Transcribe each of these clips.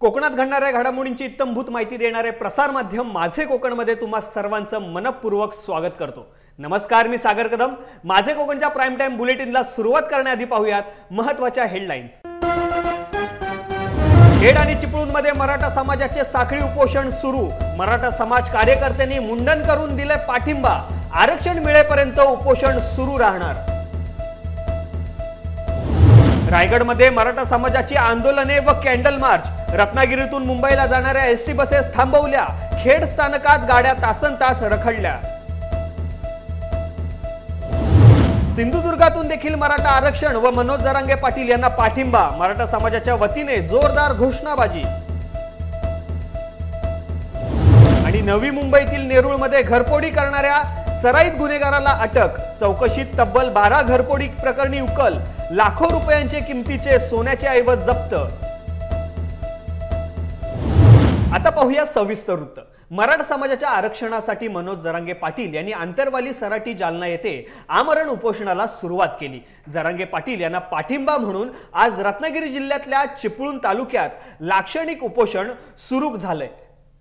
कोकणात घडणाऱ्या घडामोडींची इत्थंभूत माहिती देणारे प्रसार माध्यम माझे कोकणमध्ये तुम्हा सर्वांचं मनपूर्वक स्वागत करतो। नमस्कार, मी सागर कदम। माझे कोकणच्या प्राइम टाइम बुलेटिनला सुरुवात करण्याआधी पाहूयात महत्त्वाच्या हेडलाईन्स। खेड आणि चिपळूणमध्ये मराठा समाजाचे साखळी उपोषण सुरू। मराठा समाज कार्यकर्त्यांनी मुंडन करून दिले पाठिंबा। आरक्षण मिळेपर्यंत उपोषण सुरू राहणार। रायगडमध्ये मराठा समाजाची आंदोलने व कॅन्डल मार्च। रत्नागिरीतून मुंबईला जाणाऱ्या एसटी बसेस थांबवल्या। खेड स्थानकात गाड्या तासनतास रखडल्या। सिंधुदुर्गातून देखील मराठा आरक्षण व मनोज जरांगे पाटील यांना पाठिंबा। मराठा समाजाच्या वतीने जोरदार घोषणाबाजी। आणि नवी मुंबईतील नेरूळमध्ये घरफोडी करणाऱ्या सराईत गुन्हेगाराला अटक। चौकशीत तब्बल 12 घरफोडी प्रकरणी उकल। लाखो रुपयांचे किमतीचे सोन्याचे ऐवज जप्त। आता पाहूया सविस्तर वृत्त। मराठा समाजाच्या आरक्षणासाठी मनोज जरांगे पाटील यांनी आंतरवाली सराटी जालना येथे आमरण उपोषणाला सुरुवात केली। जरांगे पाटील यांना पाठिंबा म्हणून आज रत्नागिरी जिल्ह्यातल्या चिपळूण तालुक्यात लाक्षणिक उपोषण सुरू झाले।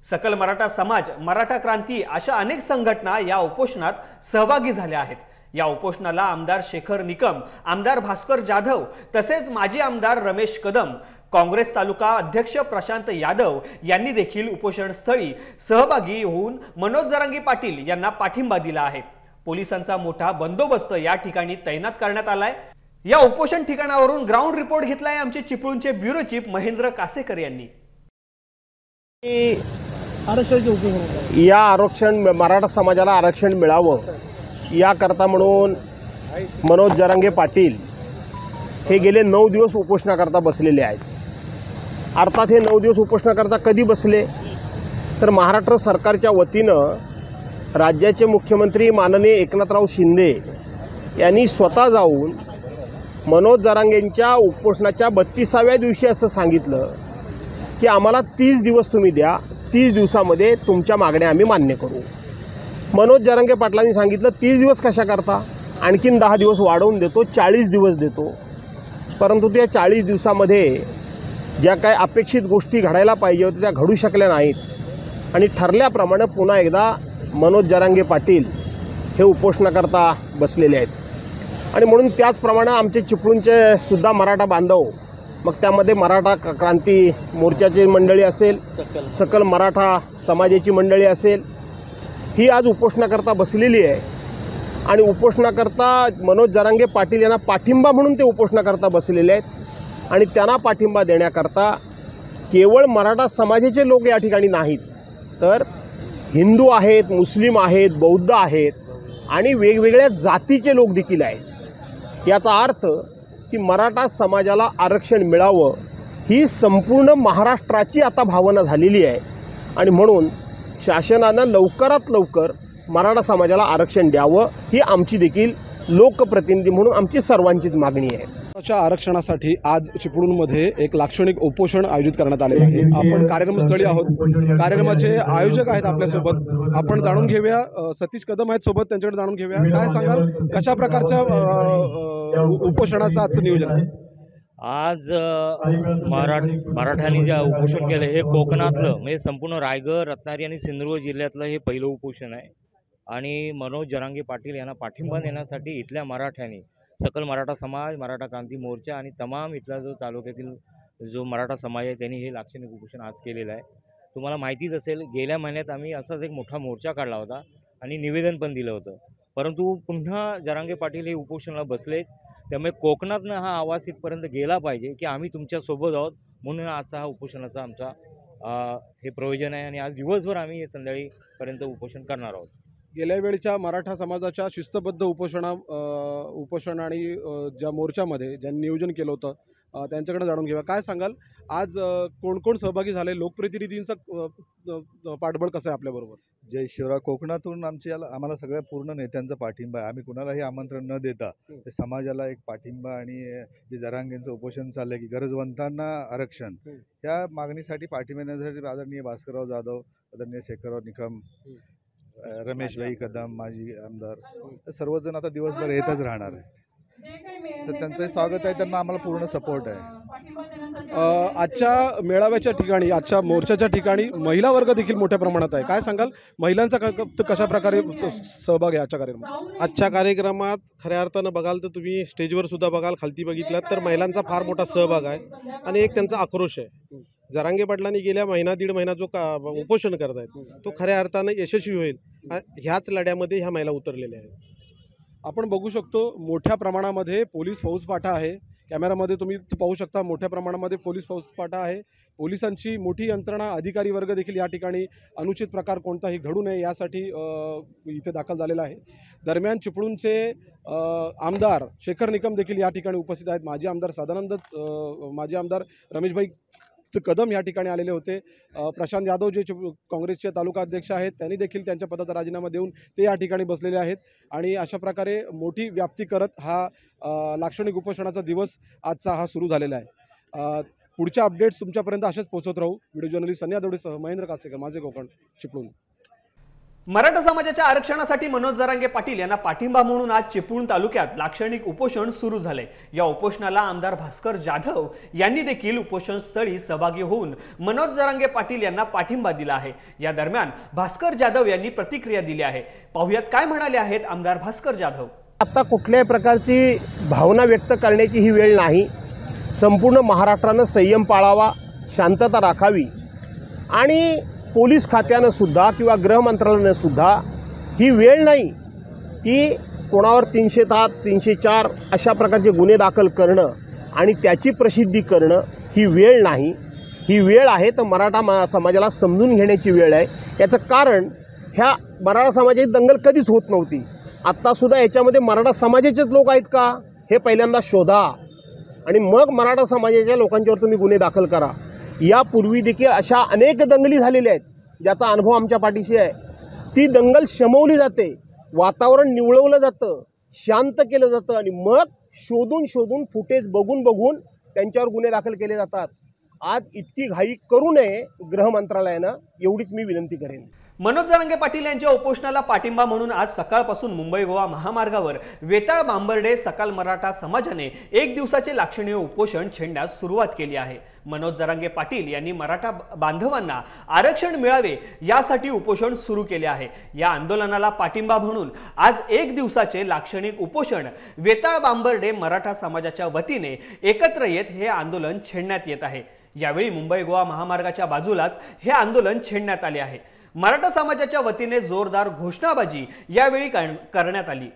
सकल मराठा समाज, मराठा क्रांती अशा अनेक संघटना या उपोषणात सहभागी झाल्या आहेत। या उपोषणाला आमदार शेखर निकम, आमदार भास्कर जाधव तसेच माजी आमदार रमेश कदम, काँग्रेस तालुका अध्यक्ष प्रशांत यादव यांनी देखील उपोषणस्थळी सहभागी होऊन मनोज जरांगे पाटील यांना पाठिंबा दिला आहे। पोलिसांचा मोठा बंदोबस्त या ठिकाणी तैनात करण्यात आलाय। या उपोषण ठिकाणावरून ग्राउंड रिपोर्ट घेतलाय आमचे चिपळूणचे ब्युरो चीफ महेंद्र कासेकर यांनी। या आरक्षण मराठा समाजाला आरक्षण मिळावं याकरता म्हणून मनोज जरांगे पाटील हे गेले 9 दिवस उपोषणाकरता बसलेले आहेत। अर्थात हे 9 दिवस उपोषणाकरता कधी बसले तर महाराष्ट्र सरकारच्या वतीनं राज्याचे मुख्यमंत्री माननीय एकनाथराव शिंदे यांनी स्वतः जाऊन मनोज जरांगेंच्या उपोषणाच्या 32व्या दिवशी असं सांगितलं की आम्हाला 30 दिवस तुम्ही द्या, 30 दिवसामध्ये तुमच्या मागण्या आम्ही मान्य करू। मनोज जरांगे पाटलांनी सांगितलं 30 दिवस कशा करता, आणखीन 10 दिवस वाढवून देतो, 40 दिवस देतो। परंतु त्या 40 दिवसामध्ये ज्या काही अपेक्षित गोष्टी घडायला पाहिजे होत्या त्या घडू शकल्या नाहीत आणि ठरल्याप्रमाणे पुन्हा एकदा मनोज जरांगे पाटील हे उपोषणाकरता बसलेले आहेत। आणि म्हणून त्याचप्रमाणे आमचे चिपळूणचे सुद्धा मराठा बांधव, मग त्यामध्ये मराठा क्रांती मोर्चाची मंडळी असेल, सकल मराठा समाजाची मंडळी असेल, ही आज उपोषणाकरता बसलेली आहे। आणि उपोषणाकरता मनोज जरांगे पाटील यांना पाठिंबा म्हणून ते उपोषणाकरता बसलेले आहेत। आणि त्यांना पाठिंबा देण्याकरता केवळ मराठा समाजाचे लोक या ठिकाणी नाहीत, तर हिंदू आहेत, मुस्लिम आहेत, बौद्ध आहेत आणि वेगवेगळ्या जातीचे लोक देखील आहेत। याचा अर्थ की मराठा समाजाला आरक्षण मिळावं ही संपूर्ण महाराष्ट्राची आता भावना झालेली आहे। आणि म्हणून शासनानं लवकरात लवकर मराठा समाजाला आरक्षण द्यावं ही आमची देखील लोकप्रतिनिधी म्हणून आमची सर्वांचीच मागणी आहे। मराठा आरक्षणासाठी आज चिपळूणमध्ये एक लाक्षणिक उपोषण आयोजित करण्यात आले आहे। आपण कार्यक्रमस्थळी आहोत, कार्यक्रमाचे आयोजक आहेत आपल्यासोबत, आपण जाणून घेऊया। सतीश कदम आहेत सोबत, त्यांच्याकडे जाणून घेऊया। काय सांगाल, कशा प्रकारच्या उपोषणाचं आजचं नियोजन आहे? आज मराठ्यांनी जे उपोषण केलं हे कोकणातलं म्हणजे संपूर्ण रायगड, रत्नागिरी आणि सिंधुदुर्ग जिल्ह्यातलं हे पहिलं उपोषण आहे। आणि मनोज जरांगे पाटील यांना पाठिंबा देण्यासाठी इथल्या मराठ्यांनी, सकल मराठा समाज, मराठा क्रांती मोर्चा आणि तमाम इथला जो तालुक्यातील जो मराठा समाज आहे त्यांनी हे लाक्षणिक उपोषण आज केलेलं आहे। तुम्हाला माहितीच असेल, गेल्या महिन्यात आम्ही असाच एक मोठा मोर्चा काढला होता आणि निवेदन पण दिलं होतं, परंतु पुन्हा जरांगे पाटील हे उपोषणाला बसलेत। त्यामुळे कोकणातनं हा आवाज इथपर्यंत गेला पाहिजे की आम्ही तुमच्यासोबत आहोत, म्हणून आजचा हा उपोषणाचा आमचा हे प्रयोजन आहे। आणि आज दिवसभर आम्ही संध्याकाळीपर्यंत उपोषण करणार आहोत। गेल्या वेळच्या मराठा समाजाच्या शिस्तबद्ध उपोषण आणि ज्या मोर्चामध्ये ज्यांनी नियोजन केलं होतं त्यांच्याकडे जाणून घेऊया। काय सांगाल, आज कोण कोण सहभागी झाले, लोकप्रतिनिधींचं पाठबळ कसं आहे आपल्याबरोबर? जय शिवराय। कोकणातून आम्हाला सगळ्या पूर्ण नेत्यांचा पाठिंबा आहे। आम्ही कुणालाही आमंत्रण न देता ते समाजाला एक पाठिंबा आणि जे जरांगेंचं उपोषण चाललंय की गरजवंतांना आरक्षण, त्या मागणीसाठी पाठिंबा देण्यासाठी आदरणीय भास्करराव जाधव, आदरणीय शेखरराव निकम, रमेश भाई कदम, माजी आमदार, सर्वजण आता दिवसभर येतच राहणार आहे। तर त्यांचं स्वागत आहे, त्यांना आम्हाला पूर्ण सपोर्ट आहे। आजच्या मेळाव्याच्या ठिकाणी, आजच्या मोर्चाच्या ठिकाणी महिला वर्ग देखील मोठ्या प्रमाणात आहे. काय सांगाल, महिलांचा कशा प्रकारे सहभाग आहे आजच्या कार्यक्रमात? आजच्या कार्यक्रमात खऱ्या अर्थानं बघाल तर तुम्ही स्टेजवर सुद्धा बघाल, खालती बघितलात तर महिलांचा फार मोठा सहभाग आहे आणि एक त्यांचा आक्रोश आहे. जरांगे पाटलांनी गेल्या दीड महिना जो उपोषण करत आहेत तो खऱ्या अर्थानं यशस्वी होईल ह्याच लढ्यामध्ये ह्या महिला उतरलेल्या आहेत. आपण बघू शकतो मोठ्या प्रमाणामध्ये पोलीस फौजफाटा आहे. कॅमेरामध्ये तुम्ही पाहू शकता मोठ्या प्रमाणामध्ये पोलीस फौजफाटा आहे. पोलिसांची मोठी यंत्रणा, अधिकारी वर्ग देखील या ठिकाणी अनुचित प्रकार कोणताही घडू नये यासाठी इथे दाखल झालेला आहे. दरम्यान चिपळूणचे आमदार शेखर निकम देखील या ठिकाणी उपस्थित आहेत. माजी आमदार माजी आमदार रमेशभाई कदम या ठिकाणी आलेले होते. प्रशांत यादव जे काँग्रेसचे तालुका अध्यक्ष आहेत त्यांनी देखील त्यांच्या पदाचा राजीनामा देऊन ते या ठिकाणी बसलेले आहेत आणि अशा प्रकारे मोठी व्याप्ती करत हा लाक्षणिक उपोषणाचा दिवस आजचा हा सुरू झालेला आहे. पुढच्या अपडेट्स तुमच्यापर्यंत असेच पोहोचत राहू. व्हिडिओ जर्नलिस्ट सन्या दवडेसह महेंद्र कासेकर, माझे कोकण, चिपळूण. मराठा समाजाच्या आरक्षणासाठी मनोज जरांगे पाटील यांना पाठिंबा म्हणून आज चिपळूण तालुक्यात लाक्षणिक उपोषण सुरू झाले. या उपोषणाला आमदार भास्कर जाधव यांनी देखील उपोषण स्थळी सहभागी होऊन मनोज जरांगे पाटील यांना पाठिंबा दिला आहे. या दरम्यान भास्कर जाधव यांनी प्रतिक्रिया दिली आहे. पाहुयात काय म्हणाले आहेत आमदार भास्कर जाधव. आता कुठल्याही प्रकारची भावना व्यक्त करण्याची ही वेळ नाही. संपूर्ण महाराष्ट्रानं संयम पाळावा, शांतता राखावी आणि पोलीस खात्यानं सुद्धा किंवा गृह मंत्रालयानं सुद्धा ही वेळ नाही की कोणावर 307, 304 अशा प्रकारचे गुन्हे दाखल करणं आणि त्याची प्रसिद्धी करणं. ही वेळ नाही. ही वेळ आहे तर मराठा समाजाला समजून घेण्याची वेळ आहे. याचं कारण ह्या मराठा समाजाची दंगल कधीच होत नव्हती. आत्तासुद्धा याच्यामध्ये मराठा समाजाचेच लोक आहेत का हे पहिल्यांदा शोधा आणि मग मराठा समाजाच्या लोकांच्यावर तुम्ही गुन्हे दाखल करा. यापूर्वी देखील अशा अनेक दंगली झालेल्या आहेत ज्याचा अनुभव आमच्या पाठीशी आहे. ती दंगल शमवली जाते, वातावरण निवळवलं जातं, शांत केलं जातं आणि मग शोधून फुटेज बघून त्यांच्यावर गुन्हे दाखल केले जातात. आज इतकी घाई करू नये गृह मंत्रालयानं, एवढीच मी विनंती करेन. मनोज जरांगे पाटील यांच्या उपोषणाला पाठिंबा म्हणून आज सकाळपासून मुंबई गोवा महामार्गावर वेताळ बांबर्डे सकाल मराठा समाजाने एक दिवसाचे लाक्षणिक उपोषण छेडण्यास सुरुवात केली आहे. मनोज जरांगे पाटील यांनी मराठा बांधवांना आरक्षण मिळावे यासाठी उपोषण सुरू केले आहे. या आंदोलनाला पाठिंबा म्हणून आज एक दिवसाचे लाक्षणिक उपोषण वेताळ बांबर्डे मराठा समाजाच्या वतीने एकत्र येत हे आंदोलन छेडण्यात येत आहे. यावेळी मुंबई गोवा महामार्गाच्या बाजूलाच हे आंदोलन छेडण्यात आले आहे. मराठा समाजाच्या वतीने जोरदार घोषणाबाजी यावेळी करण्यात आली.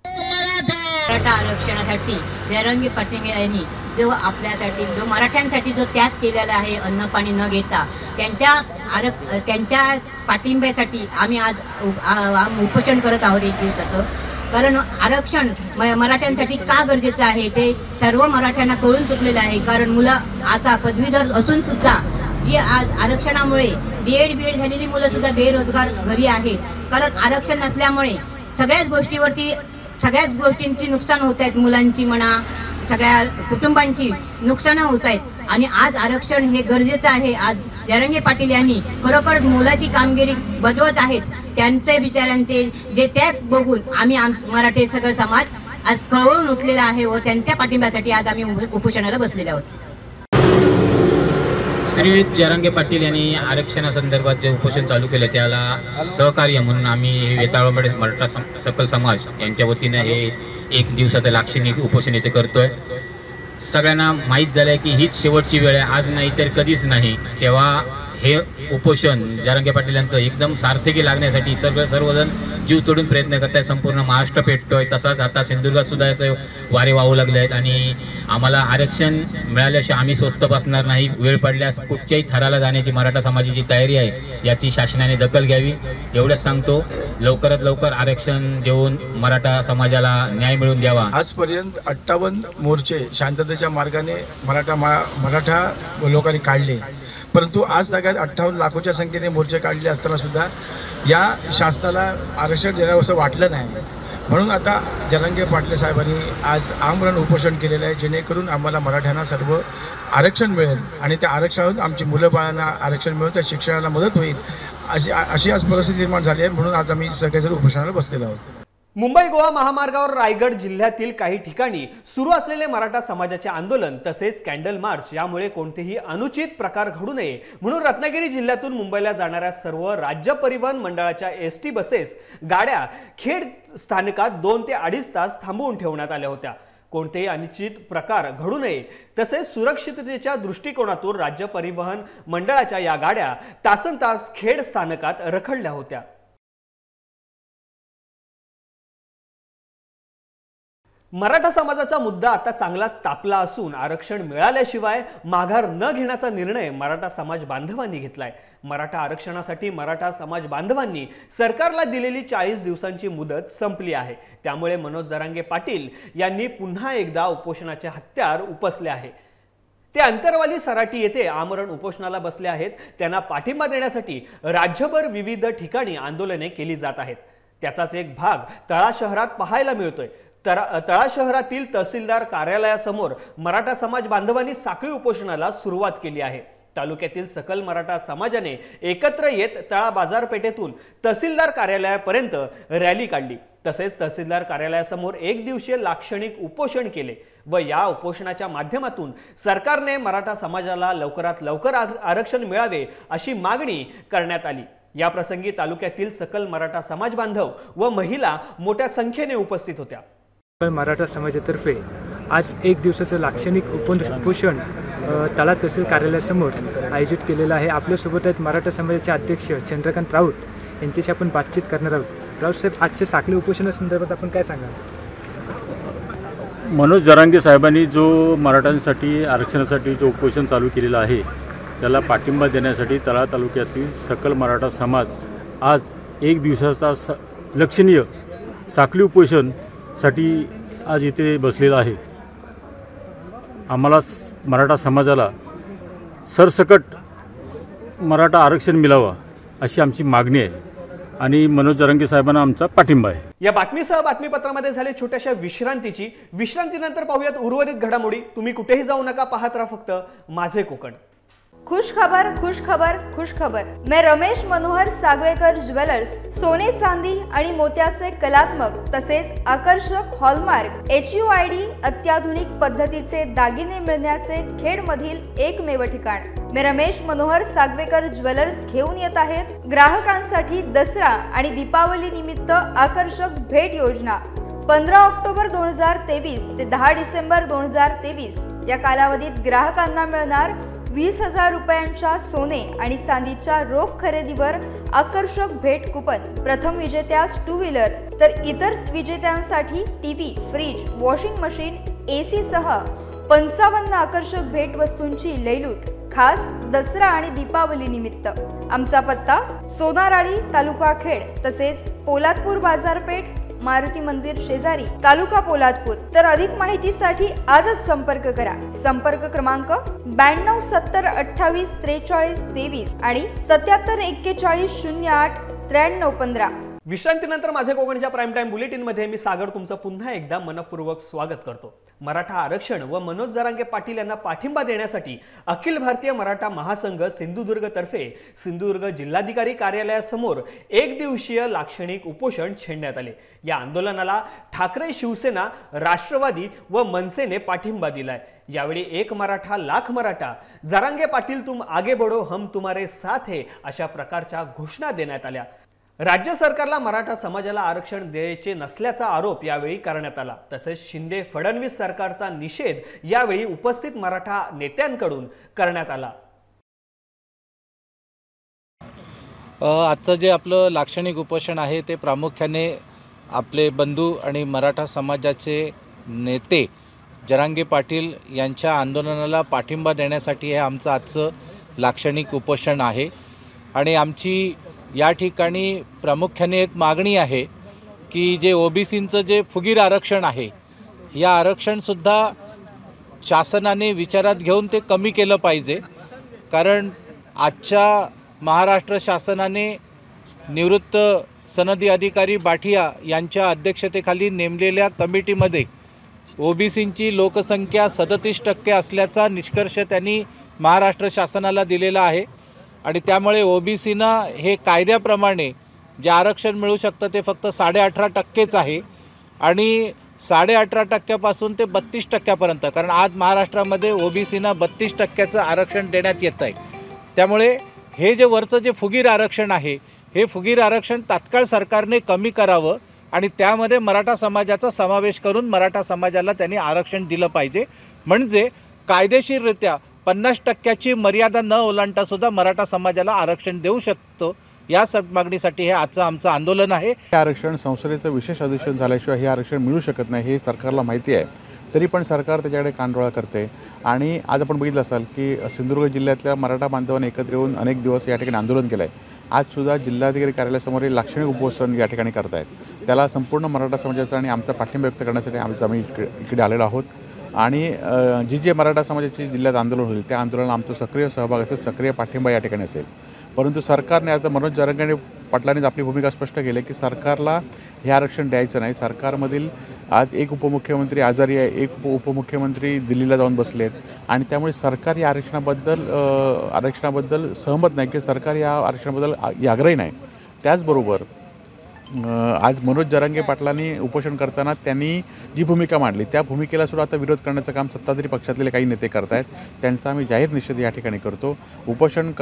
मराठा आरक्षणासाठी जरांगे पाटील यांनी जो आपल्यासाठी, जो मराठ्यांसाठी जो त्याग केलेला आहे, अन्न पाणी न घेता, त्यांच्या पाठिंब्यासाठी आम्ही आज उपोषण करत आहोत एक दिवसाचं. कारण आरक्षण मराठ्यांसाठी का गरजेचं आहे ते सर्व मराठ्यांना कळून चुकलेलं आहे. कारण मुलं आता पदवीधर असून सुद्धा जी आज आरक्षणामुळे बीएड झालेली मुलं सुद्धा बेरोजगार घरी आहेत. कारण आरक्षण नसल्यामुळे सगळ्याच गोष्टींची नुकसान होत आहेत. मुलांची म्हणा, सगळ्या कुटुंबांची नुकसानं होत आहेत आणि आज आरक्षण हे गरजेचं आहे. आज जरांगे पाटील यांनी खरोखरच मोलाची कामगिरी बजावत आहेत. त्यांचे विचारांचे जे त्याग बघून आम्ही मराठी सगळं समाज आज कळवून उठलेला आहे व त्यांच्या पाठिंब्यासाठी आज आम्ही उपोषणाला बसलेले आहोत. श्री जरांगे पाटील यांनी आरक्षणासंदर्भात जे उपोषण चालू केलं त्याला सहकार्य म्हणून आम्ही वेताळामध्ये मराठा सकल समाज यांच्या वतीनं हे एक दिवसाचं लाक्षणिक उपोषण इथे करतोय. सगळ्यांना माहीत झालं आहे की हीच शेवटची वेळ आहे, आज नाही तर कधीच नाही. तेव्हा हे उपोषण जरांगे पाटील यांचं एकदम सार्थकी लागण्यासाठी सर्वजण जीव तोडून प्रयत्न करत आहेत. संपूर्ण महाराष्ट्र पेटतोय. तसाच आता सिंधुदुर्गात सुद्धा याचे वारे वाहू लागले आहेत आणि आम्हाला आरक्षण मिळाल्याशिवाय आम्ही स्वस्थ बसणार नाही. वेळ पडल्यास कुठच्याही थराला जाण्याची मराठा समाजाची तयारी आहे, याची शासनाने दखल घ्यावी एवढंच सांगतो. लवकरात लवकर आरक्षण देऊन मराठा समाजाला न्याय मिळवून द्यावा. आजपर्यंत 58 मोर्चे शांततेच्या मार्गाने मराठा लोकांनी काढले, परंतु आज तागायत 58 लाखोच्या संख्येने मोर्चे काढले असताना सुद्धा या शासनाला आरक्षण देण्यावं असं वाटलं नाही. म्हणून आता जरांगे पाटील साहेबांनी आज आमरण उपोषण केलेलं आहे, जेणेकरून आम्हाला मराठ्यांना सर्व आरक्षण मिळेल आणि त्या आरक्षणातून आमची मुलं बाळांना आरक्षण मिळून त्या शिक्षणाला मदत होईल अशी आज परिस्थिती निर्माण झाली आहे. म्हणून आज आम्ही सगळेजण उपोषणाला बसलेलो आहोत. मुंबई गोवा महामार्गावर रायगड जिल्ह्यातील काही ठिकाणी सुरू असलेले मराठा समाजाचे आंदोलन तसेच कॅन्डल मार्च यामुळे कोणतेही अनुचित प्रकार घडू नये म्हणून रत्नागिरी जिल्ह्यातून मुंबईला जाणाऱ्या सर्व राज्य परिवहन मंडळाच्या एसटी बसेस गाड्या खेड स्थानकात 2 ते 2.5 तास थांबवून ठेवण्यात आल्या होत्या। कोणतेही अनुचित प्रकार घडू नये तसेच सुरक्षिततेच्या दृष्टिकोनातून राज्य परिवहन मंडळाच्या या गाड्या तासनतास खेड स्थानकात रखडल्या होत्या। मराठा समाजाचा मुद्दा आता चांगलाच तापला असून आरक्षण मिळाल्याशिवाय माघार न घेण्याचा निर्णय मराठा समाज बांधवांनी घेतलाय। मराठा आरक्षणासाठी मराठा समाज बांधवांनी सरकारला दिलेली 40 दिवसांची मुदत संपली आहे। त्यामुळे मनोज जरांगे पाटील यांनी पुन्हा एकदा उपोषणाचे हत्यार उपसले आहे। ते अंतरवाली सराटी येथे आमरण उपोषणाला बसले आहेत। त्यांना पाठिंबा देण्यासाठी राज्यभर विविध ठिकाणी आंदोलने केली जात आहेत। त्याचाच एक भाग तळा शहरात पाहायला मिळतोय। तळा शहरातील तहसीलदार कार्यालयासमोर मराठा समाज बांधवांनी साखळी उपोषणाला सुरुवात केली आहे। तालुक्यातील सकल मराठा समाजाने एकत्र येत तळा बाजारपेठेतून तहसीलदार कार्यालयापर्यंत रॅली काढली। तसेच तहसीलदार कार्यालयासमोर 1 दिवसीय लाक्षणिक उपोषण केले व या उपोषणाच्या माध्यमातून सरकारने मराठा समाजाला लवकरात लवकर आरक्षण मिळावे अशी मागणी करण्यात आली। या प्रसंगी तालुक्यातील सकल मराठा समाज बांधव व महिला मोठ्या संख्येने उपस्थित होत्या। मराठा समाजातर्फे आज 1 दिवसाचं लाक्षणिक उपोषण तळा तहसील कार्यालयासमोर आयोजित केलेलं आहे। आपल्यासोबत आहेत मराठा समाजाचे अध्यक्ष चंद्रकांत राऊत, यांच्याशी आपण बातचीत करणार आहोत। राऊत साहेब, आजच्या साखळी उपोषणासंदर्भात आपण काय सांगाल? मनोज जरांगे साहेबांनी जो मराठ्यांसाठी आरक्षणासाठी जो उपोषण चालू केलेलं आहे त्याला पाठिंबा देण्यासाठी तळा तालुक्यातील सकल मराठा समाज आज 1 दिवसाचा लक्षणीय साखळी उपोषणसाठी आज इथे बसलेला आहे। आम्हाला मराठा समाजाला सरसकट मराठा आरक्षण मिळावं अशी आमची मागणी आहे आणि मनोज जरांगे साहेबांना आमचा पाठिंबा आहे। या बातमीसह बातमीपत्रामध्ये झाले छोट्याशा विश्रांतीनंतर पाहूयात उर्वरित घडामोडी। तुम्ही कुठेही जाऊ नका, पाहत राहा फक्त माझे कोकण। खुश खबर, खुश खबर, खुश खबर। मैं रमेश मनोहर सागवेकर ज्वेलर्स सोने चांदी आणि मोत्याचे कलात्मक तसेच आकर्षक हॉलमार्क HUID अत्याधुनिक पद्धतीचे दागिने मिळण्याचे खेडमधील एकमेव ठिकाण। मैं रमेश मनोहर सागवेकर ज्वेलर्स घेऊन येत आहेत ग्राहकांसाठी दसरा आणि दीपावली निमित्त आकर्षक भेट योजना। 15 ऑक्टोबर 2023 ते 10 डिसेंबर 2023 या कालावधीत ग्राहकांना मिळणार 20,000 रुपयांच्या सोने आणि चांदीच्या रोख खरेदीवर आकर्षक भेट कुपन। प्रथम विजेत्यास 2 व्हीलर तर इतर विजेत्यांसाठी TV, fridge, washing machine, AC सह 55 आकर्षक भेट वस्तूंची लैलूट खास दसरा आणि दीपावली निमित्त। आमचा पत्ता सोनाराळी, तालुका खेड तसेच पोलादपूर बाजारपेठ, मारुती मंदिर शेजारी, तालुका पोलादपूर। तर अधिक माहितीसाठी आजच संपर्क करा। संपर्क क्रमांक 92 70 28 43 23 आणि 77 41 08 93 15। विश्रांतीनंतर माझे कोकणच्या प्राईम टाइम बुलेटिन मध्ये मी सागर तुमचं पुन्हा एकदा मनपूर्वक स्वागत करतो। मराठा आरक्षण व मनोज जरांगे पाटील यांना पाठिंबा देण्यासाठी अखिल भारतीय मराठा महासंघ सिंधुदुर्ग तर्फे सिंधुदुर्ग जिल्हाधिकारी कार्यालयासमोर 1 दिवसीय लाक्षणिक उपोषण छेडण्यात आले। या आंदोलनाला ठाकरे, शिवसेना, राष्ट्रवादी व मनसेने पाठिंबा दिलाय। यावेळी 1 मराठा लाख मराठा, जरांगे पाटील तुम आगे बढ़ो, हम तुम्हारे साथ है अशा प्रकारच्या घोषणा देण्यात आल्या। राज्य सरकारला मराठा समाजाला आरक्षण द्यायचे नसल्याचा आरोप यावेळी करण्यात आला। तसेच शिंदे फडणवीस सरकारचा निषेध यावेळी उपस्थित मराठा नेत्यांकडून करण्यात आला। आजचं जे आपलं लाक्षणिक उपोषण आहे ते प्रामुख्याने आपले बंधू आणि मराठा समाजाचे नेते जरांगे पाटील यांच्या आंदोलनाला पाठिंबा देण्यासाठी हे आमचं आजचं लाक्षणिक उपोषण आहे। आणि आमची या ठिकाणी प्रामुख्याने एक मागणी आहे की जे OBCचं जे फुगीर आरक्षण आहे या आरक्षणसुद्धा शासनाने विचारात घेऊन ते कमी केलं पाहिजे। कारण आजच्या महाराष्ट्र शासनाने निवृत्त सनदी अधिकारी बाठिया यांच्या अध्यक्षतेखाली नेमलेल्या कमिटीमध्ये OBCची लोकसंख्या 37% असल्याचा निष्कर्ष त्यांनी महाराष्ट्र शासनाला दिलेला आहे। आणि त्यामुळे OBCनं हे कायद्याप्रमाणे जे आरक्षण मिळू शकतं ते फक्त 18.5% आहे आणि 18.5% ते 32% कारण आज महाराष्ट्रामध्ये OBCना 32% आरक्षण देण्यात येत आहे। त्यामुळे हे जे वरचं जे फुगीर आरक्षण आहे हे फुगीर आरक्षण तात्काळ सरकारने कमी करावं आणि त्यामध्ये मराठा समाजाचा समावेश करून मराठा समाजाला त्यांनी आरक्षण दिलं पाहिजे, म्हणजे कायदेशीररित्या 50% मर्यादा न ओलांडतासुद्धा मराठा समाजाला आरक्षण देऊ शकतो। या मागणीसाठी हे आजचं आमचं आंदोलन आहे। हे आरक्षण संसदेचं विशेष अधिवेशन झाल्याशिवाय हे आरक्षण मिळू शकत नाही हे सरकारला माहिती आहे, तरी पण सरकार त्याच्याकडे कानडोळा करते। आणि आज आपण बघितलं असाल की सिंधुदुर्ग जिल्ह्यातल्या मराठा बांधवांनी एकत्र येऊन अनेक दिवस या ठिकाणी आंदोलन केलं आहे। आजसुद्धा जिल्हाधिकारी कार्यालयासमोर हे लाक्षणिक उपोषण या ठिकाणी करत आहेत। त्याला संपूर्ण मराठा समाजाचा आणि आमचा पाठिंबा व्यक्त करण्यासाठी आम्ही इकडे आलेलो आहोत आणि जे मराठा समाजाची जिल्ह्यात आंदोलन होईल त्या आंदोलनाला आमचा सक्रिय सहभाग असेल, सक्रिय पाठिंबा या ठिकाणी असेल। परंतु सरकारने आता मनोज जरांगे पाटलांनीच आपली भूमिका स्पष्ट केली की सरकारला हे आरक्षण द्यायचं नाही। सरकारमधील आज एक उपमुख्यमंत्री आजारी आहे, एक उपमुख्यमंत्री दिल्लीला जाऊन बसलेत आणि त्यामुळे सरकार या आरक्षणाबद्दल सहमत नाही की सरकार या आरक्षणाबद्दल आग्रही नाही। त्याचबरोबर आज मनोज जरांगे पाटलांनी उपोषण करताना त्यांनी जी भूमिका मांडली त्या भूमिकेला सुद्धा आता विरोध करण्याचं काम सत्ताधारी पक्षातले काही नेते करत आहेत। त्यांचा आम्ही जाहीर निषेध या ठिकाणी करतो। उपोषण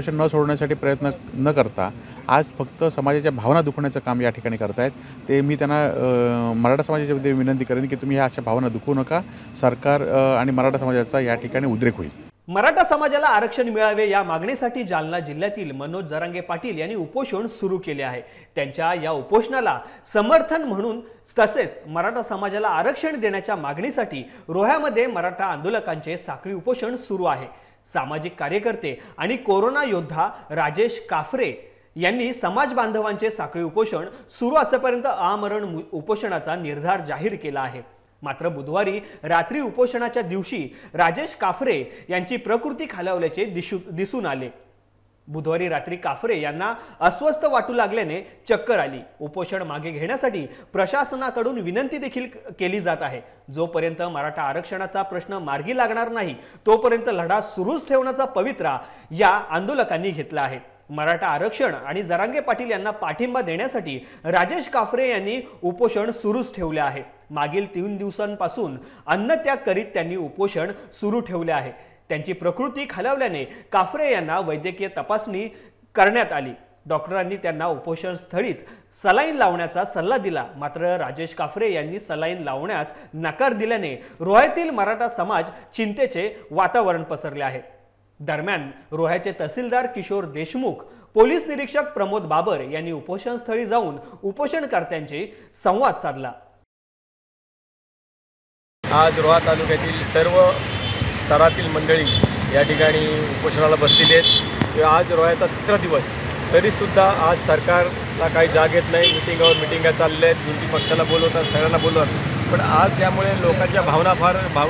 न सोडण्यासाठी प्रयत्न न करता आज फक्त समाजाच्या भावना दुखवण्याचं काम या ठिकाणी करत आहेत। ते मी त्यांना मराठा समाजाच्या विनंती करेन की तुम्ही ह्या अशा भावना दुखवू नका। सरकार आणि मराठा समाजाचा या ठिकाणी उद्रेक होईल। मराठा समाजाला आरक्षण मिळावे या मागणीसाठी जालना जिल्ह्यातील मनोज जरांगे पाटील यांनी उपोषण सुरू केले आहे। त्यांच्या या उपोषणाला समर्थन म्हणून तसेच मराठा समाजाला आरक्षण देण्याच्या मागणीसाठी रोह्यामध्ये मराठा आंदोलकांचे साखळी उपोषण सुरू आहे। सामाजिक कार्यकर्ते आणि कोरोना योद्धा राजेश काफरे यांनी समाज बांधवांचे साखळी उपोषण सुरू असेपर्यंत आमरण उपोषणाचा निर्धार जाहीर केला आहे। मात्र बुधवारी रात्री उपोषणाच्या दिवशी राजेश काफरे यांची प्रकृती खालावल्याचे दिसून आले। बुधवारी रात्री काफरे यांना अस्वस्थ वाटू लागल्याने चक्कर आली। उपोषण मागे घेण्यासाठी प्रशासनाकडून विनंती देखील केली जात आहे। जोपर्यंत मराठा आरक्षणाचा प्रश्न मार्गी लागणार नाही तोपर्यंत लढा सुरूच ठेवण्याचा पवित्रा या आंदोलकांनी घेतला आहे। मराठा आरक्षण आणि जरांगे पाटील यांना पाठिंबा देण्यासाठी राजेश काफरे यांनी उपोषण सुरूच ठेवले आहे। मागील 3 दिवसांपासून अन्नत्याग करीत त्यांनी उपोषण सुरू ठेवले आहे। त्यांची प्रकृती खालावल्याने काफरे यांना वैद्यकीय तपासणी करण्यात आली। डॉक्टरांनी त्यांना उपोषण स्थळीच सलाईन लावण्याचा सल्ला दिला, मात्र राजेश काफरे यांनी सलाईन लावण्यास नकार दिल्याने रोह्यातील मराठा समाज चिंतेचे वातावरण पसरले आहे। दरम्यान रोह्याचे तहसीलदार किशोर देशमुख, पोलीस निरीक्षक प्रमोद बाबर यांनी उपोषण स्थळी जाऊन उपोषणकर्त्यांशी संवाद साधला। आज रोहा तालुक्यातील सर्व स्तरातील मंडळी या ठिकाणी उपोषणाला बसलेली आहेत। आज रोह्याचा 3रा दिवस, तरीसुद्धा आज सरकारला काही जाग येत नाही। मिटिंगा चालल्या आहेत, दोन्ही पक्षाला बोलवतात, सगळ्यांना बोलवतात, पण आज त्यामुळे लोकांच्या भावना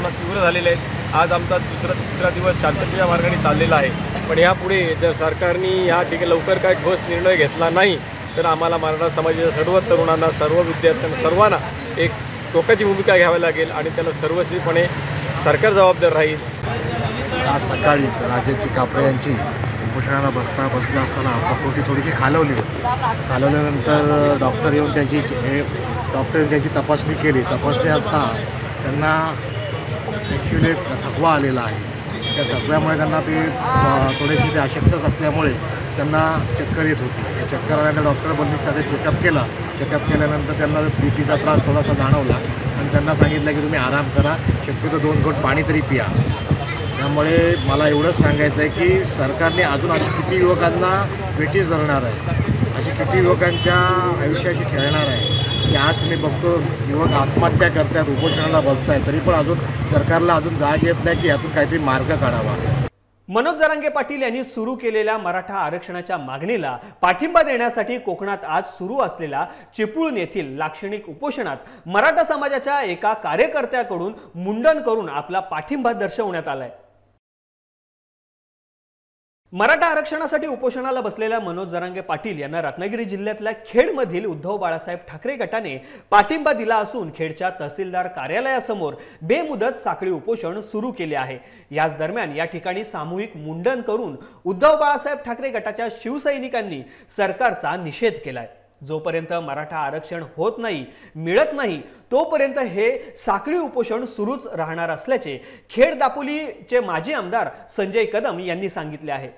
तीव्र झालेल्या आहेत। आज आमचा 3रा दिवस शांततेच्या मार्गाने चाललेला आहे, पण यापुढे जर सरकारने या ठिकाणी लवकर काय ठोस निर्णय घेतला नाही तर आम्हाला मराठा समाजाच्या सर्व तरुणांना, सर्व विद्यार्थ्यांना, सर्वांना एक टोकाची भूमिका घ्यावी लागेल आणि त्याला सर्वस्वीपणे सरकार जबाबदार राहील। आज सकाळीच राजेश काफरे यांची उपोषणाला बसला असताना प्रकृती थोडीशी खालवली होती। खालवल्यानंतर डॉक्टर येऊन त्यांची तपासणी केली। तपासणी असता त्यांना ॲक्च्युली थकवा आलेला आहे। त्या थकव्यामुळे त्यांना थोडीशी ते अशक्तच असल्यामुळे त्यांना चक्कर येत होती। त्या चक्कर आल्यानंतर डॉक्टर बोलले चेकअप केला। चेकअप केल्यानंतर त्यांना बीपीचा त्रास थोडासा जाणवला आणि त्यांना सांगितलं की तुम्ही आराम करा, शक्यतो 2 घोट पाणी तरी पिया। त्यामुळे मला एवढंच सांगायचं आहे की सरकारने अजून किती युवकांना वेठीस धरणार आहे, अशी किती युवकांच्या आयुष्याशी खेळणार आहे की आज तुम्ही बघतो युवक आत्महत्या करतात, उपोषणाला बसत आहेत, तरी पण अजून सरकारला जाग येत नाही की यातून काहीतरी मार्ग काढावा। मनोज जरांगे पाटील यांनी सुरू केलेल्या मराठा आरक्षणाच्या मागणीला पाठिंबा देण्यासाठी कोकणात आज सुरू असलेल्या चिपळूण येथील लाक्षणिक उपोषणात मराठा समाजाच्या एका कार्यकर्त्याकडून मुंडन करून आपला पाठिंबा दर्शवण्यात आलाय। मराठा आरक्षणासाठी उपोषणाला बसलेल्या मनोज जरांगे पाटील यांना रत्नागिरी जिल्ह्यातल्या खेडमधील उद्धव बाळासाहेब ठाकरे गटाने पाठिंबा दिला असून खेडच्या तहसीलदार कार्यालयासमोर बेमुदत साखळी उपोषण सुरू केले आहे। याच दरम्यान या ठिकाणी सामूहिक मुंडन करून उद्धव बाळासाहेब ठाकरे गटाच्या शिवसैनिकांनी सरकारचा निषेध केलाय। जोपर्यंत मराठा आरक्षण होत नाही, मिळत नाही, तोपर्यंत हे साखळी उपोषण सुरूच राहणार असल्याचे खेड दापोलीचे माजी आमदार संजय कदम यांनी सांगितले आहे।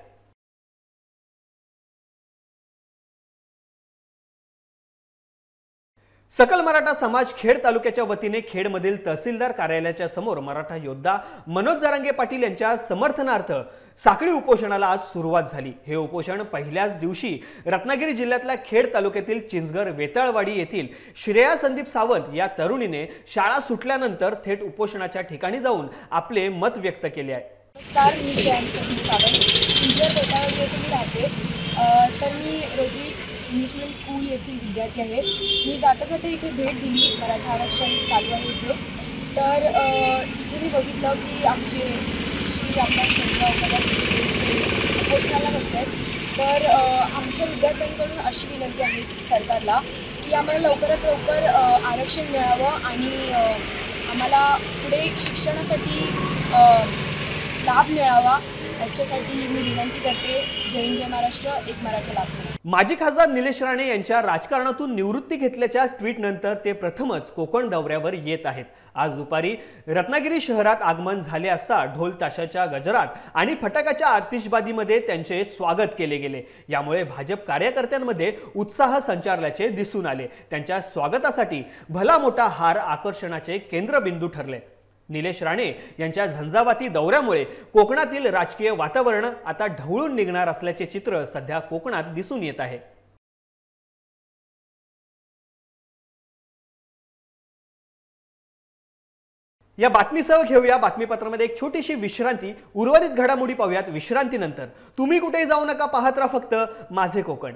सकल मराठा समाज खेड तालुक्याच्या वतीने खेडमधील तहसीलदार कार्यालयाच्या समोर मराठा योद्धा मनोज जरांगे पाटील यांच्या समर्थनार्थ साखळी उपोषणाला आज सुरुवात झाली। हे उपोषण पहिल्याच दिवशी रत्नागिरी जिल्ह्यातल्या खेड तालुक्यातील चिंचघर वेताळवाडी येथील श्रेया संदीप सावंत या तरुणीने शाळा सुटल्यानंतर थेट उपोषणाच्या ठिकाणी जाऊन आपले मत व्यक्त केले आहे। नमस्कार, मी श्रेया संदीप सावंत, चिंचघर वेताळवाडी येथे मी राहते। तर मी रोटरी इंग्लिश मीडियम स्कूल येथील विद्यार्थी आहे। मी जाता जाता इथे भेट दिली, मराठा आरक्षण चालू आहे इथे। तर इथे मी बघितलं की आमचे श्री रामदास उपोषणाला बसले आहेत। तर आमच्या विद्यार्थ्यांकडून अशी विनंती आहे सरकारला की आम्हाला लवकरात लवकर आरक्षण मिळावं आणि आम्हाला पुढे शिक्षणासाठी लाभ मिळावा, याच्यासाठी मी विनंती करते। जय हिंद, जय महाराष्ट्र, एक मराठा लाभ। माजी खासदार निलेश राणे यांच्या राजकारणातून निवृत्ती घेतल्याच्या ट्विट नंतर ते प्रथमच कोकण दौऱ्यावर येत आहेत। आज दुपारी रत्नागिरी शहरात आगमन झाले असता ढोल ताशाच्या गजरात आणि फटाक्याच्या आतिषबाजीमध्ये त्यांचे स्वागत केले गेले। यामुळे भाजप कार्यकर्त्यांमध्ये उत्साह संचारल्याचे दिसून आले। त्यांच्या स्वागतासाठी भला मोठा हार आकर्षणाचे केंद्रबिंदू ठरले। निलेश राणे यांच्या झंझावाती दौऱ्यामुळे कोकणातील राजकीय वातावरण आता ढवळून निघणार असल्याचे चित्र सध्या कोकणात दिसून येत आहे। या बातमीसह घेऊया बातमीपत्रामध्ये एक छोटीशी विश्रांती। उर्वरित घडामोडी पाहूयात विश्रांतीनंतर। तुम्ही कुठेही जाऊ नका, पाहत राहा फक्त माझे कोकण।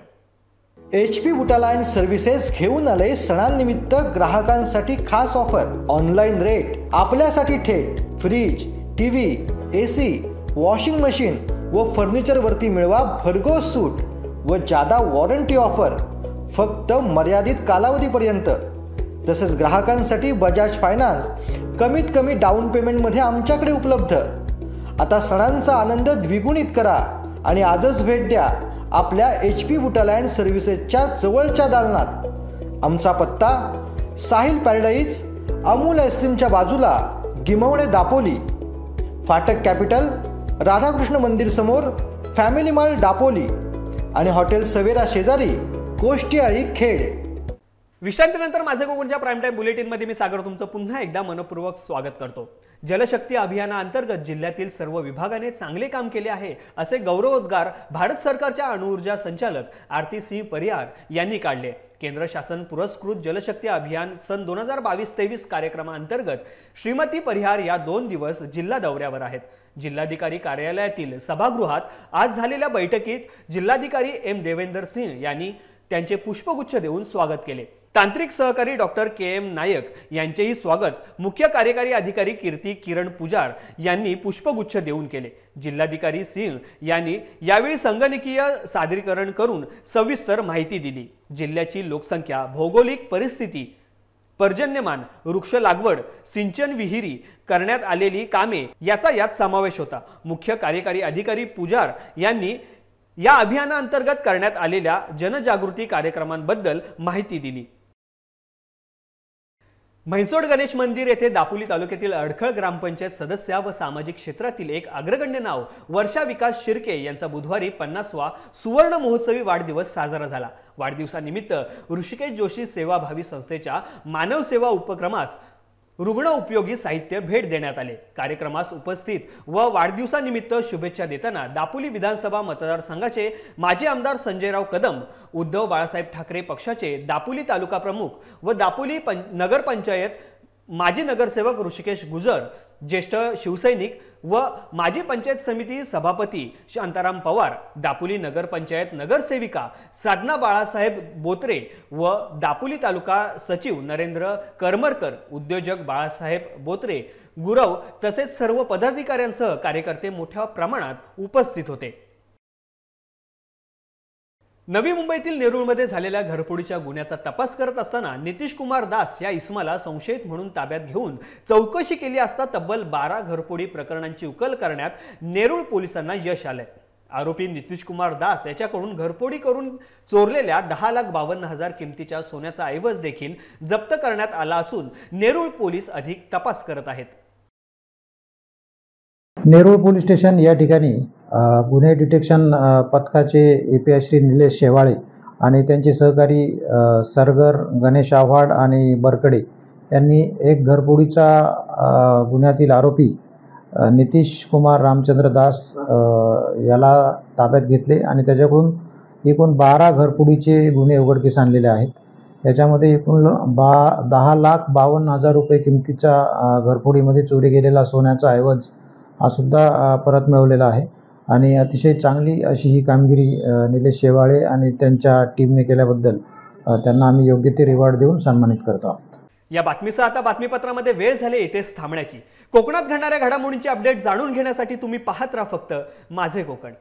HP बुटालाइन सर्व्हिसेस घेऊन आले सणांनिमित्त ग्राहकांसाठी खास ऑफर। ऑनलाईन रेट आपल्यासाठी थेट fridge, TV, AC, washing machine व फर्निचर वरती मिळवा भरघोस सूट व जादा वॉरंटी ऑफर फक्त मर्यादित कालावधीपर्यंत। तसेच ग्राहकांसाठी बजाज फायनान्स कमीत कमी डाऊन पेमेंटमध्ये आमच्याकडे उपलब्ध। आता सणांचा आनंद द्विगुणित करा आणि आजच भेट द्या आपल्या HP बुटालाइन सर्व्हिसेसच्या जवळच्या दालनात। आमचा पत्ता साहिल पॅराडाईज, अमूल आईस्क्रीमच्या बाजूला, गिमवणे दापोली, फाटक कॅपिटल, राधाकृष्ण मंदिर समोर, फॅमिली मॉल दापोली आणि हॉटेल सवेरा शेजारी, कोष्टीआळी खेड। विश्रांतीनंतर माझे कोकणच्या प्राईम टाइम बुलेटिनमध्ये मी सागर तुमचं पुन्हा एकदा मनपूर्वक स्वागत करतो। जलशक्ती अभियानाअंतर्गत जिल्ह्यातील सर्व विभागाने चांगले काम केले आहे असे गौरवोद्गार भारत सरकारच्या अणुऊर्जा संचालक आरती सिंह परिहार यांनी काढले। केंद्र शासन पुरस्कृत जलशक्ती अभियान सन 2022-23 कार्यक्रमाअंतर्गत श्रीमती परिहार या 2 दिवस जिल्हा दौऱ्यावर आहेत। जिल्हाधिकारी कार्यालयातील सभागृहात आज झालेल्या बैठकीत जिल्हाधिकारी एम देवेंद्र सिंह यांनी त्यांचे पुष्पगुच्छ देऊन स्वागत केले। तांत्रिक सहकारी डॉक्टर KM नायक यांचेही स्वागत मुख्य कार्यकारी अधिकारी कीर्ती किरण पुजार यांनी पुष्पगुच्छ देऊन केले। जिल्हाधिकारी सिंह यांनी यावेळी संगणकीय सादरीकरण करून सविस्तर माहिती दिली। जिल्ह्याची लोकसंख्या, भौगोलिक परिस्थिती, पर्जन्यमान, वृक्ष लागवड, सिंचन विहिरी, करण्यात आलेली कामे याचा यात समावेश होता। मुख्य कार्यकारी अधिकारी पुजार यांनी या अभियानाअंतर्गत करण्यात आलेल्या जनजागृती कार्यक्रमांबद्दल माहिती दिली। म्हैसोड गणेश मंदिर येथे दापोली तालुक्यातील अडखळ ग्रामपंचायत सदस्य व सामाजिक क्षेत्रातील एक अग्रगण्य नाव वर्षा विकास शिर्के यांचा बुधवारी 50वा सुवर्ण महोत्सवी वाढदिवस साजरा झाला। वाढदिवसानिमित्त ऋषिकेश जोशी सेवाभावी संस्थेच्या मानव सेवा उपक्रमास रुग्ण उपयोगी साहित्य भेट देण्यात आले। कार्यक्रमास उपस्थित व वाढदिवसानिमित्त शुभेच्छा देताना दापोली विधानसभा मतदारसंघाचे माजी आमदार संजयराव कदम, उद्धव बाळासाहेब ठाकरे पक्षाचे दापोली तालुका प्रमुख व दापोली नगरपंचायत माजी नगरसेवक ऋषिकेश गुजर, ज्येष्ठ शिवसैनिक व माजी पंचायत समिती सभापती शांताराम पवार, दापोली नगरपंचायत नगरसेविका साधना बाळासाहेब बोत्रे व दापोली तालुका सचिव नरेंद्र करमरकर, उद्योजक बाळासाहेब बोत्रे, गुरव तसेच सर्व पदाधिकाऱ्यांसह कार्यकर्ते मोठ्या प्रमाणात उपस्थित होते। नवी मुंबईतील नेरूळमध्ये झालेल्या घरफोडीच्या गुन्ह्याचा तपास करत असताना नितीश कुमार दास या इसमाला संशयित म्हणून ताब्यात घेऊन चौकशी केली असता तब्बल 12 घरफोडी प्रकरणांची उकल करण्यात नेरूळ पोलिसांना यश आलंय। आरोपी नितीश कुमार दास याच्याकडून घरफोडी करून चोरलेल्या 10,52,000 किमतीच्या सोन्याचा ऐवज देखील जप्त करण्यात आला असून नेरूळ पोलीस अधिक तपास करत आहेत। नेरूळ पोलीस स्टेशन या ठिकाणी गुन्हे डिटेक्शन पथकाचे API श्री निलेश शेवाळे आणि त्यांचे सहकारी सरगर, गणेश आव्हाड आणि बरकडे यांनी एक घरफोडीचा गुन्ह्यातील आरोपी नितीश कुमार रामचंद्र दास याला ताब्यात घेतले आणि त्याच्याकडून एकूण 12 घरफोडीचे गुन्हे उघडकीस आणलेले आहेत। याच्यामध्ये एकूण 10,52,000 रुपये किमतीच्या घरफोडीमध्ये चोरी गेलेला सोन्याचा ऐवज हा सुद्धा परत मिळवलेला आहे आणि अतिशय चांगली अशी ही कामगिरी निलेश शेवाळे आणि त्यांच्या टीमने केल्याबद्दल त्यांना आम्ही योग्य ते रिवॉर्ड देऊन सन्मानित करतो आहोत। या बातमीसह आता बातमीपत्रामध्ये वेळ झाली इथेच थांबण्याची। कोकणात घडणाऱ्या घडामोडींचे अपडेट जाणून घेण्यासाठी तुम्ही पाहत राहा फक्त माझे कोकण।